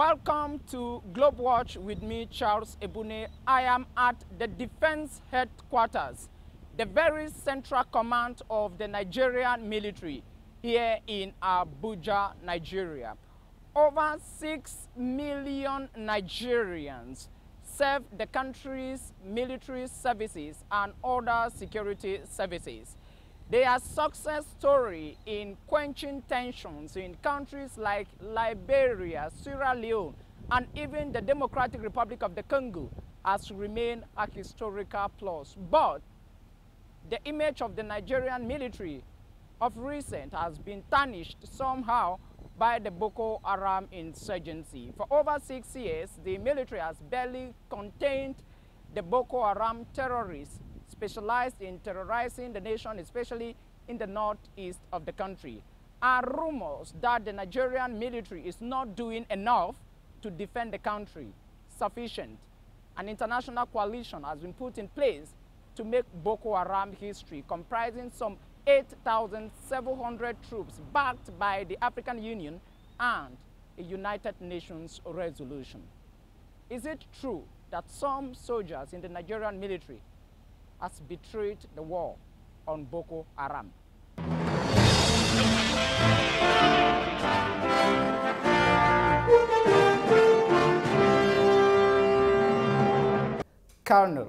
Welcome to GLOBEWATCH with me, Charles Ebune. I am at the Defense Headquarters, the very central command of the Nigerian military here in Abuja, Nigeria. Over 6 million Nigerians serve the country's military services and other security services. Their success story in quenching tensions in countries like Liberia, Sierra Leone, and even the Democratic Republic of the Congo has remained a historical plus. But the image of the Nigerian military of recent has been tarnished somehow by the Boko Haram insurgency. For over 6 years, the military has barely contained the Boko Haram terrorists specialized in terrorizing the nation, especially in the northeast of the country. Are rumors that the Nigerian military is not doing enough to defend the country sufficient. An international coalition has been put in place to make Boko Haram history, comprising some 8,700 troops backed by the African Union and a United Nations resolution. Is it true that some soldiers in the Nigerian military has betrayed the war on Boko Haram? Colonel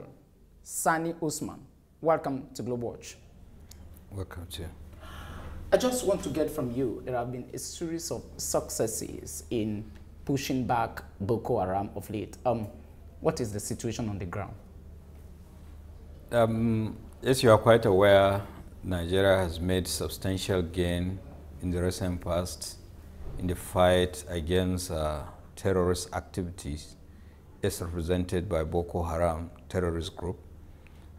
Sani Usman, welcome to GLOBEWATCH. Welcome to you. I just want to get from you, there have been a series of successes in pushing back Boko Haram of late. What is the situation on the ground? As you are quite aware, Nigeria has made substantial gain in the recent past in the fight against terrorist activities as represented by Boko Haram terrorist group.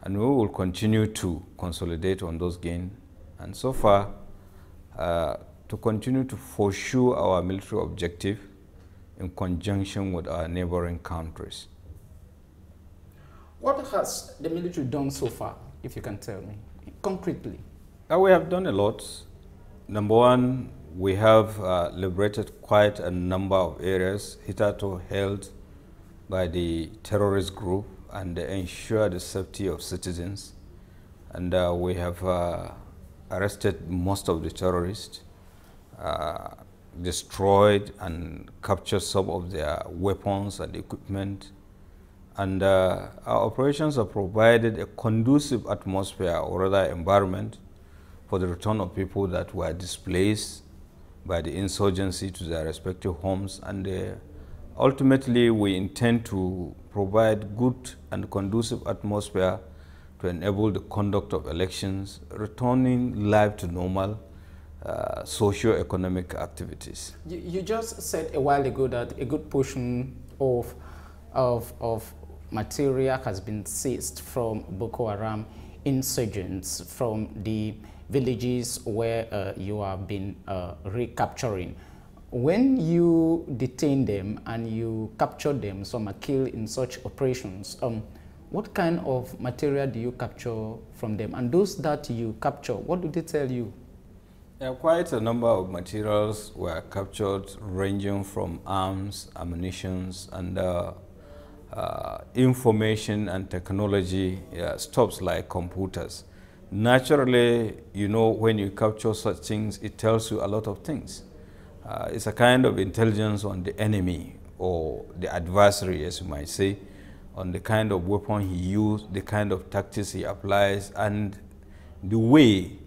And we will continue to consolidate on those gains. And so far, to continue to pursue our military objective in conjunction with our neighboring countries. What has the military done so far, if you can tell me, concretely? We have done a lot. Number one, we have liberated quite a number of areas hitherto held by the terrorist group and ensure the safety of citizens. And we have arrested most of the terrorists, destroyed and captured some of their weapons and equipment. And our operations have provided a conducive atmosphere, or rather environment, for the return of people that were displaced by the insurgency to their respective homes. And ultimately, we intend to provide good and conducive atmosphere to enable the conduct of elections, returning life to normal socio-economic activities. You just said a while ago that a good portion of material has been seized from Boko Haram insurgents from the villages where you have been recapturing. When you detain them and you capture them, some are killed in such operations, what kind of material do you capture from them? And those that you capture, what do they tell you? Quite a number of materials were captured, ranging from arms, ammunition, and information and technology stuffs like computers. Naturally, you know, when you capture such things, it tells you a lot of things. It's a kind of intelligence on the enemy or the adversary, as you might say, on the kind of weapon he used, the kind of tactics he applies, and the way,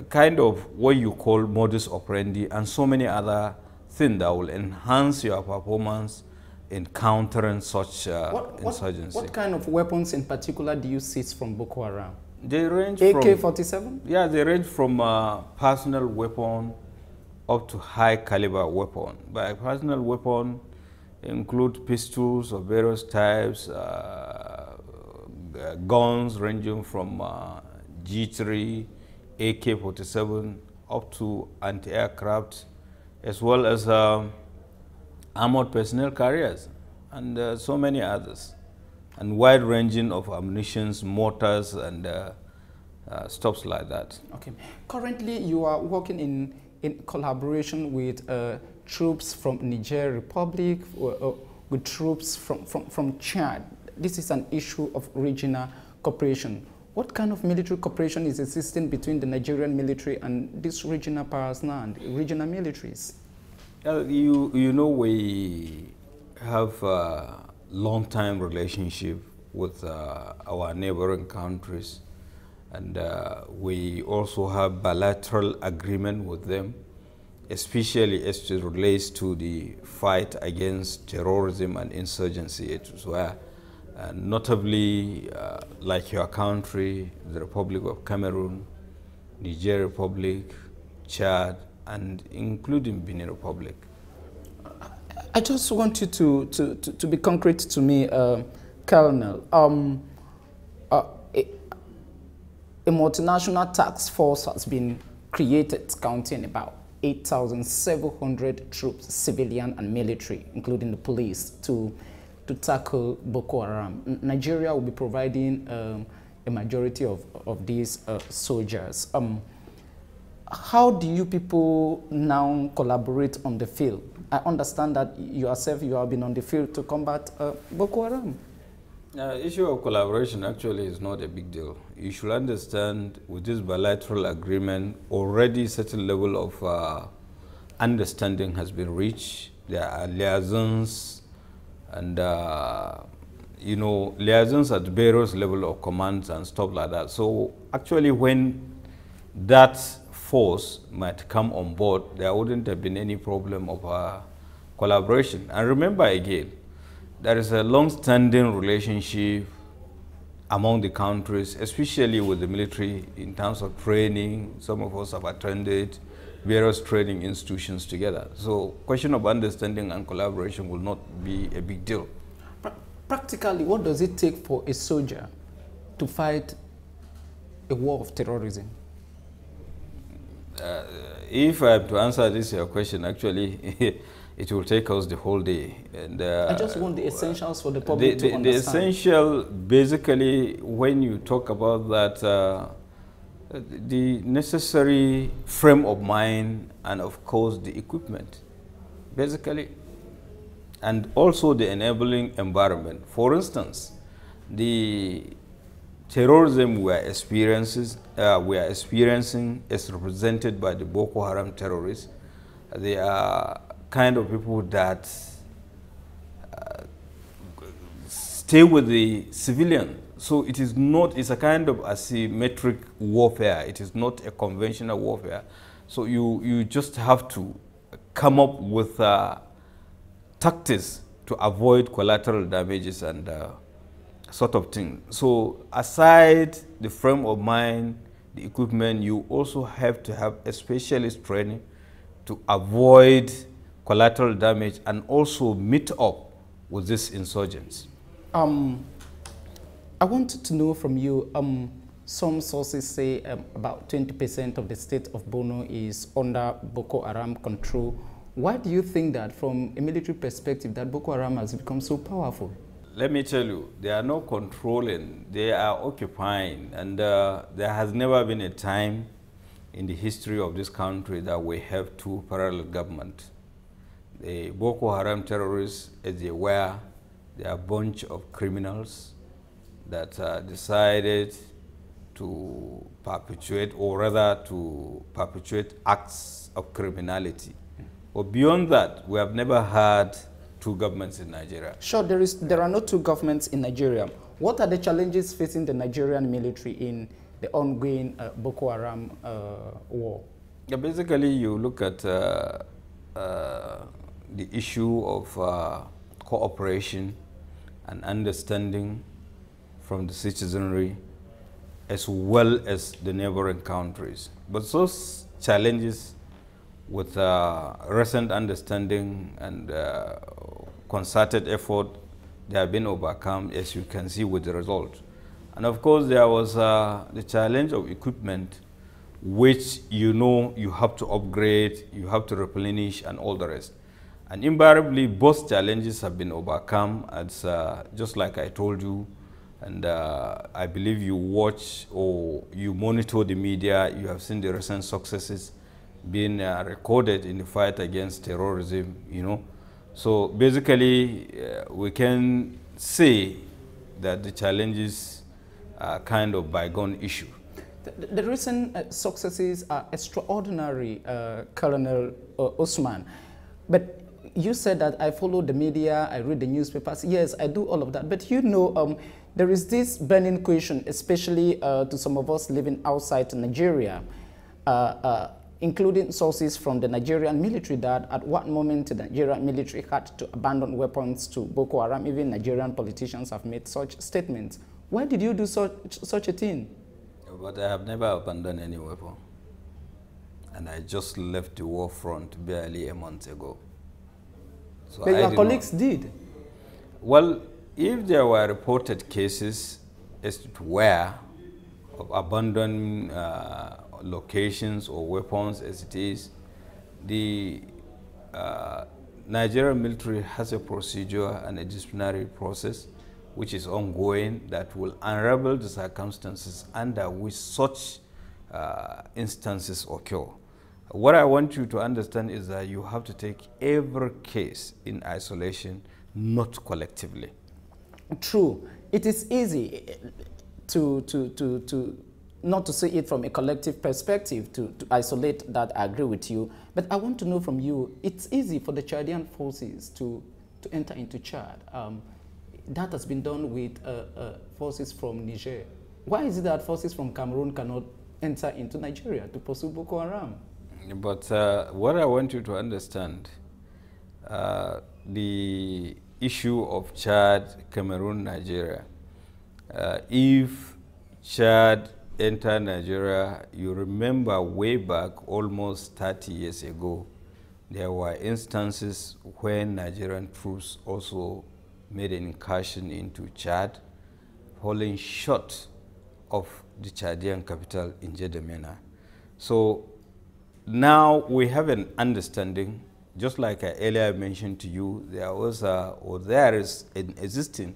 kind of what you call modus operandi, and so many other things that will enhance your performance in countering such insurgency. What kind of weapons in particular do you seize from Boko Haram? They range AK-47? Yeah, they range from personal weapon up to high caliber weapon. By personal weapon include pistols of various types, guns ranging from G3, AK-47 up to anti-aircraft, as well as armored personnel carriers, and so many others, and wide ranging of ammunitions, mortars, and stuff like that. Okay. Currently, you are working in collaboration with troops from Niger Republic, with troops from Chad. This is an issue of regional cooperation. What kind of military cooperation is existing between the Nigerian military and these regional powers now, and regional militaries? You know, we have a long-time relationship with our neighboring countries, and we also have bilateral agreement with them, especially as it relates to the fight against terrorism and insurgency. It's where, notably, like your country, the Republic of Cameroon, Niger Republic, Chad, and including Benin Republic. I just want you to be concrete to me, Colonel. A multinational task force has been created counting about 8,700 troops, civilian and military, including the police, to tackle Boko Haram. Nigeria will be providing a majority of these soldiers. How do you people now collaborate on the field? I understand that yourself, you have been on the field to combat Boko Haram. Issue of collaboration actually is not a big deal. You should understand, with this bilateral agreement, already certain level of understanding has been reached. There are liaisons and you know, liaisons at various level of commands and stuff like that. So actually, when that force might come on board, there wouldn't have been any problem of collaboration. And remember again, there is a long-standing relationship among the countries, especially with the military in terms of training. Some of us have attended various training institutions together. So question of understanding and collaboration will not be a big deal. Practically, what does it take for a soldier to fight a war of terrorism? If I have to answer this your question, actually, it will take us the whole day. And, I just want the essentials for the public to understand. The essential, basically, when you talk about that, the necessary frame of mind and, of course, the equipment, basically, and also the enabling environment. For instance, the terrorism we are experiencing is represented by the Boko Haram terrorists. They are kind of people that stay with the civilian. So it is not, it's a kind of asymmetric warfare. It is not a conventional warfare. So you just have to come up with tactics to avoid collateral damages and sort of thing. So aside the frame of mind, the equipment, you also have to have a specialist training to avoid collateral damage and also meet up with these insurgents. I wanted to know from you, some sources say about 20% of the state of Borno is under Boko Haram control. Why do you think that, from a military perspective, that Boko Haram has become so powerful? Let me tell you, they are not controlling, they are occupying. And there has never been a time in the history of this country that we have two parallel governments. The Boko Haram terrorists, as they were, they are a bunch of criminals that decided to perpetuate, or rather to perpetuate acts of criminality. But beyond that, we have never had two governments in Nigeria. Sure, there are no two governments in Nigeria. What are the challenges facing the Nigerian military in the ongoing Boko Haram war? Yeah, basically, you look at the issue of cooperation and understanding from the citizenry as well as the neighboring countries. But those challenges, with recent understanding and concerted effort, they have been overcome, as you can see with the result. And of course, there was the challenge of equipment, which you know you have to upgrade, you have to replenish, and all the rest. And invariably, both challenges have been overcome, as just like I told you. And I believe you watch or you monitor the media, you have seen the recent successes been recorded in the fight against terrorism, you know. So basically, we can say that the challenges are kind of bygone issue. The recent successes are extraordinary, Colonel Usman. But you said that I follow the media, I read the newspapers. Yes, I do all of that. But you know, there is this burning question, especially to some of us living outside Nigeria, including sources from the Nigerian military, that at one moment the Nigerian military had to abandon weapons to Boko Haram. Even Nigerian politicians have made such statements. Why did you do such a thing? But I have never abandoned any weapon. And I just left the war front barely a month ago. So but your colleagues did. Well, if there were reported cases as to where of abandoned locations or weapons as it is, the Nigerian military has a procedure and a disciplinary process which is ongoing that will unravel the circumstances under which such instances occur. What I want you to understand is that you have to take every case in isolation, not collectively. True. It is easy to not to see it from a collective perspective, to isolate that. I agree with you. But I want to know from you, it's easy for the Chadian forces to enter into Chad. That has been done with forces from Niger. Why is it that forces from Cameroon cannot enter into Nigeria to pursue Boko Haram? But what I want you to understand, the issue of Chad, Cameroon, Nigeria, if Chad entered Nigeria, you remember way back almost 30 years ago, there were instances when Nigerian troops also made an incursion into Chad, falling short of the Chadian capital in N'Djamena. So now we have an understanding, just like I earlier mentioned to you, there is an existing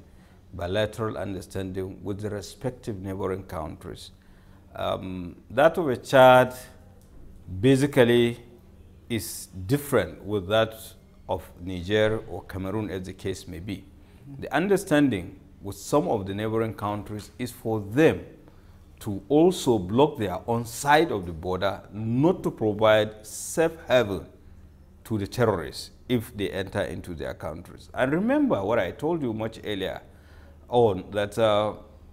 bilateral understanding with the respective neighboring countries. That of Chad basically is different with that of Niger or Cameroon, as the case may be. The understanding with some of the neighboring countries is for them to also block their own side of the border, not to provide safe haven to the terrorists if they enter into their countries. And remember what I told you much earlier on, that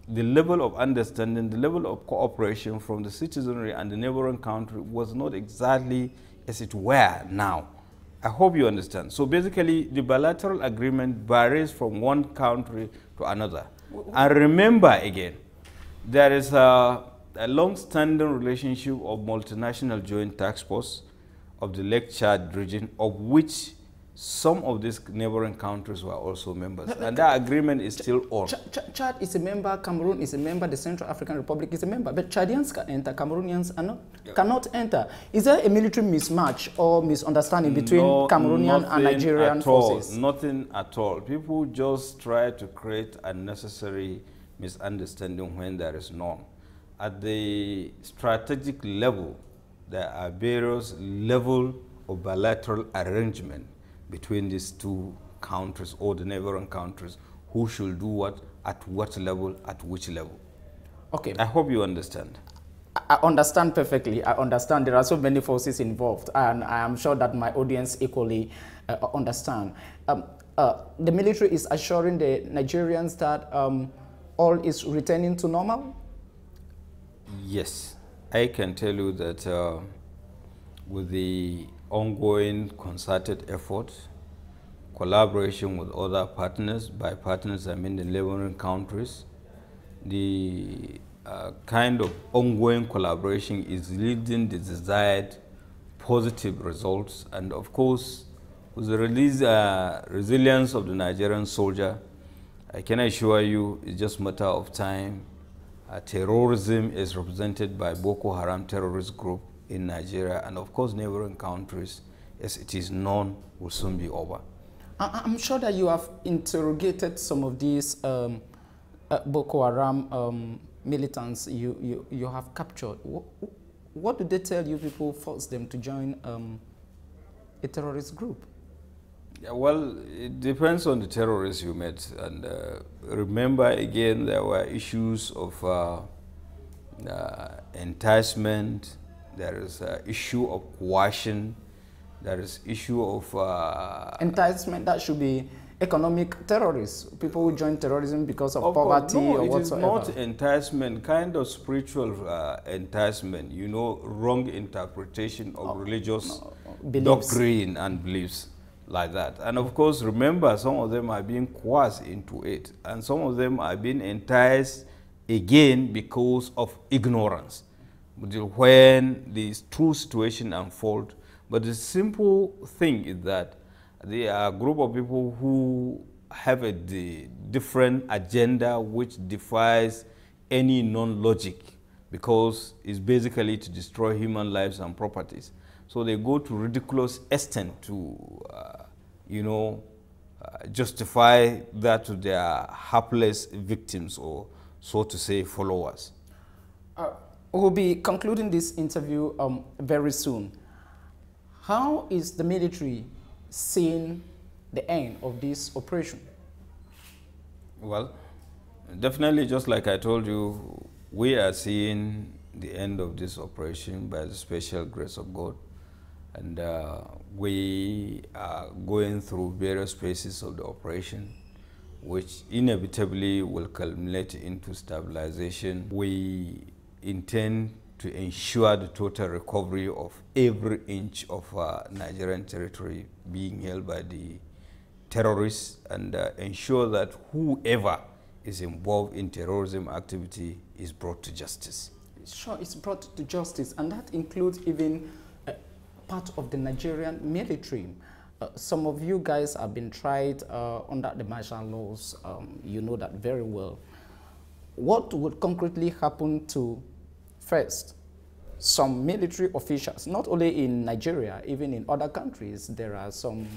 the level of understanding, the level of cooperation from the citizenry and the neighboring country was not exactly as it were now. I hope you understand. So basically, the bilateral agreement varies from one country to another. And remember again, there is a long-standing relationship of multinational joint task force of the Lake Chad region, of which some of these neighboring countries were also members. And that agreement is still on. Chad is a member, Cameroon is a member, the Central African Republic is a member. But Chadians can enter, Cameroonians are not, cannot enter. Is there a military mismatch or misunderstanding between Cameroonian and Nigerian forces? Nothing at all. People just try to create unnecessary misunderstanding when there is none. At the strategic level, there are various levels of bilateral arrangement between these two countries or the neighboring countries, who should do what, at what level, at which level. Okay. I hope you understand. I understand perfectly. I understand there are so many forces involved, and I am sure that my audience equally understand. The military is assuring the Nigerians that all is returning to normal? Yes. I can tell you that with the ongoing concerted effort, collaboration with other partners, by partners I mean the neighboring countries, the kind of ongoing collaboration is leading the desired positive results. And of course, with the resilience of the Nigerian soldier, I can assure you it's just a matter of time. Terrorism is represented by Boko Haram terrorist group in Nigeria, and of course neighboring countries, as it is known, will soon be over. I'm sure that you have interrogated some of these Boko Haram militants you have captured. what do they tell you people force them to join a terrorist group? Yeah, well, it depends on the terrorists you met. And remember, again, there were issues of enticement. There is an issue of coercion. There is issue of... enticement, that should be economic terrorists, people who join terrorism because of poverty or whatsoever. No, it is not enticement, kind of spiritual enticement, you know, wrong interpretation of religious doctrine and beliefs like that. And of course, remember, some of them are being coerced into it, and some of them are being enticed again because of ignorance. When the true situation unfolds, but the simple thing is that there are a group of people who have a different agenda which defies any non-logic, because it's basically to destroy human lives and properties. So they go to ridiculous extent to, you know, justify that to their hapless victims, or so to say, followers. We'll be concluding this interview very soon. How is the military seeing the end of this operation? Well, definitely, just like I told you, we are seeing the end of this operation by the special grace of God. And we are going through various phases of the operation, which inevitably will culminate into stabilization. We intend to ensure the total recovery of every inch of Nigerian territory being held by the terrorists, and ensure that whoever is involved in terrorism activity is brought to justice. Sure, it's brought to justice, and that includes even part of the Nigerian military. Some of you guys have been tried under the martial laws. You know that very well. What would concretely happen to, first, some military officials, not only in Nigeria, even in other countries? There are some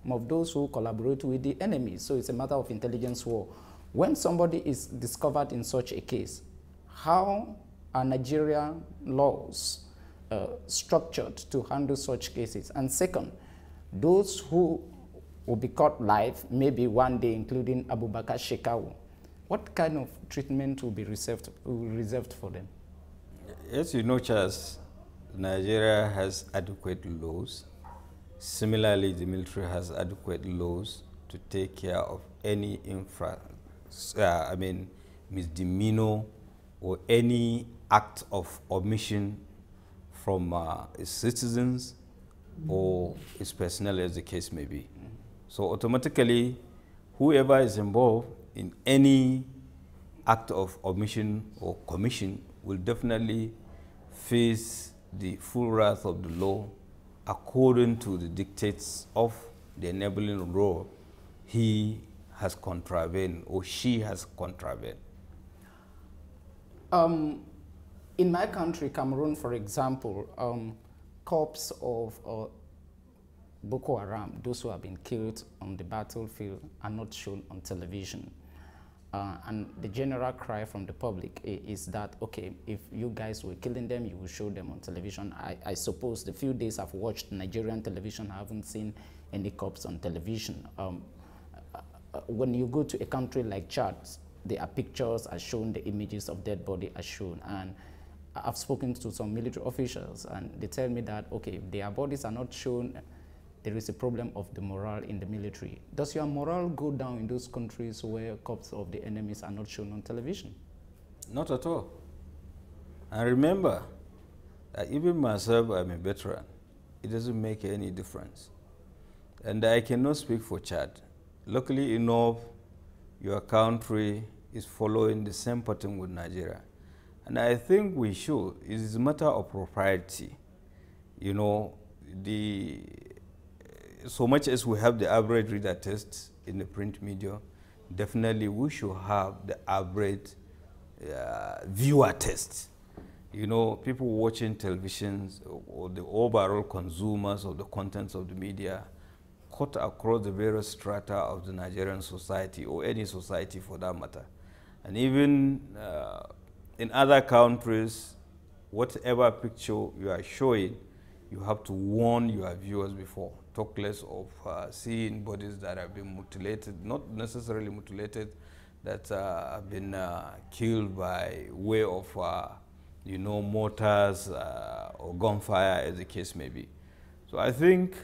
of those who collaborate with the enemy, so it's a matter of intelligence war. When somebody is discovered in such a case, how are Nigerian laws structured to handle such cases? And second, those who will be caught live, maybe one day, including Abubakar Shekau, what kind of treatment will be reserved for them? Yes, you know, Charles, Nigeria has adequate laws. Similarly, the military has adequate laws to take care of any misdemeanor or any act of omission from its citizens or its personnel, as the case may be. So automatically, whoever is involved in any act of omission or commission will definitely face the full wrath of the law according to the dictates of the enabling law he has contravened or she has contravened. In my country, Cameroon, for example, corpses of Boko Haram, those who have been killed on the battlefield, are not shown on television. And the general cry from the public is that, okay, if you guys were killing them, you will show them on television. I suppose the few days I've watched Nigerian television, I haven't seen any corpse on television. When you go to a country like Chad, there are pictures are shown, the images of dead body are shown. And I've spoken to some military officials, and they tell me that, okay, if their bodies are not shown, there is a problem of the morale in the military. Does your morale go down in those countries where corpses of the enemies are not shown on television? Not at all. And remember that even myself, I'm a veteran. It doesn't make any difference. And I cannot speak for Chad. Luckily enough, your country is following the same pattern with Nigeria. And I think we should. It is a matter of propriety. You know, so much as we have the average reader test in the print media, definitely we should have the average viewer test. You know, people watching televisions or the overall consumers of the contents of the media cut across the various strata of the Nigerian society, or any society for that matter. And even in other countries, whatever picture you are showing, you have to warn your viewers before. Talk less of seeing bodies that have been mutilated, not necessarily mutilated, that have been killed by way of, you know, mortars or gunfire, as the case may be. So I think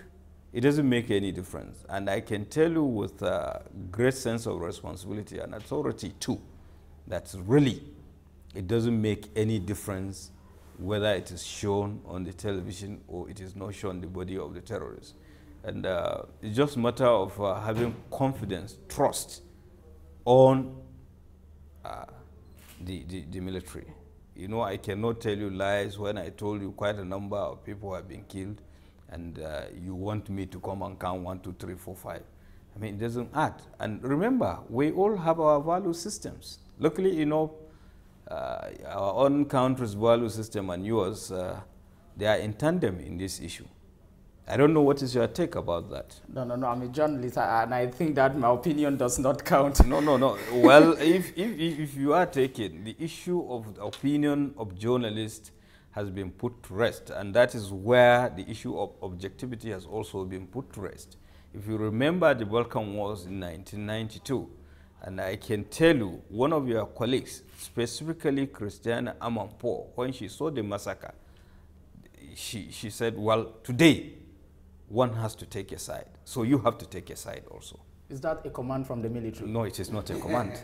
it doesn't make any difference. And I can tell you with a great sense of responsibility and authority too, that really it doesn't make any difference whether it is shown on the television or it is not shown the body of the terrorist. And it's just a matter of having confidence, trust on the military. You know, I cannot tell you lies when I told you quite a number of people have been killed, and you want me to come and count 1, 2, 3, 4, 5. I mean, it doesn't act. And remember, we all have our value systems. Luckily, you know, our own country's value system and yours, they are in tandem in this issue. I don't know what is your take about that. No, I'm a journalist, and I think that my opinion does not count. No. Well, if you are taking the issue of the opinion of journalists has been put to rest, and that is where the issue of objectivity has also been put to rest. If you remember the Balkan Wars in 1992, and I can tell you, one of your colleagues, specifically Christiana Amanpour, when she saw the massacre, she said, well, today, one has to take a side. So you have to take a side also. Is that a command from the military? No, it is not a command.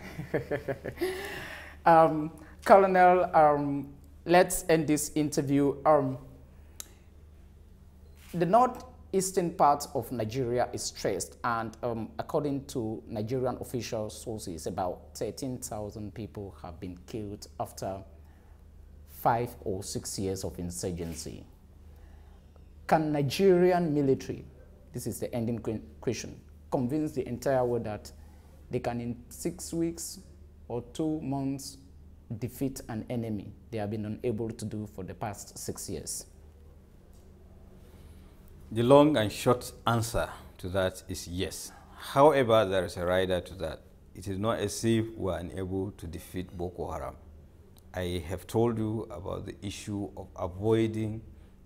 Colonel, let's end this interview. The northeastern part of Nigeria is stressed, and according to Nigerian official sources, about 13,000 people have been killed after 5 or 6 years of insurgency. Can Nigerian military, this is the ending question, convince the entire world that they can in 6 weeks or 2 months defeat an enemy they have been unable to do for the past 6 years? The long and short answer to that is yes. However, there is a rider to that. It is not as if we are unable to defeat Boko Haram. I have told you about the issue of avoiding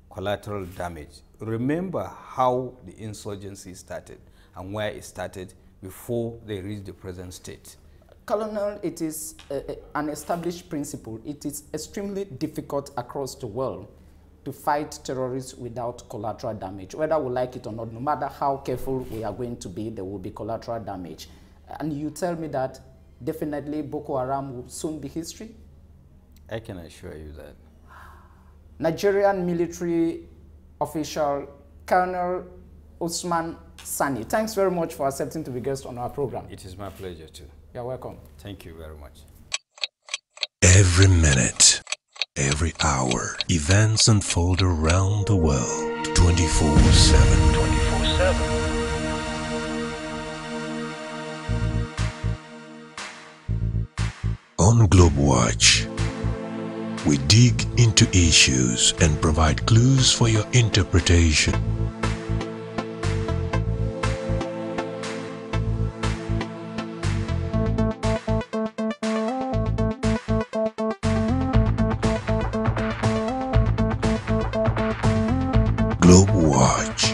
collateral damage. Remember how the insurgency started and where it started before they reached the present state. Colonel, it is an established principle. It is extremely difficult across the world to fight terrorists without collateral damage. Whether we like it or not, no matter how careful we are going to be, there will be collateral damage. And you tell me that definitely Boko Haram will soon be history? I can assure you that. Nigerian military official, Colonel Usman Sani, thanks very much for accepting to be guest on our program. It is my pleasure too. You're welcome. Thank you very much. Every minute, every hour, events unfold around the world 24/7. 24/7. On GLOBEWATCH, we dig into issues and provide clues for your interpretation. GLOBEWATCH.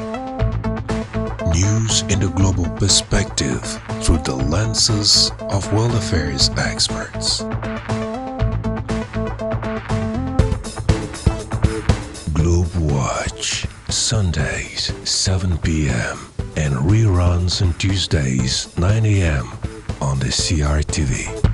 News in the global perspective through the lenses of world affairs experts. GLOBEWATCH, Sundays 7 p.m. and reruns on Tuesdays 9 a.m. on the CRTV.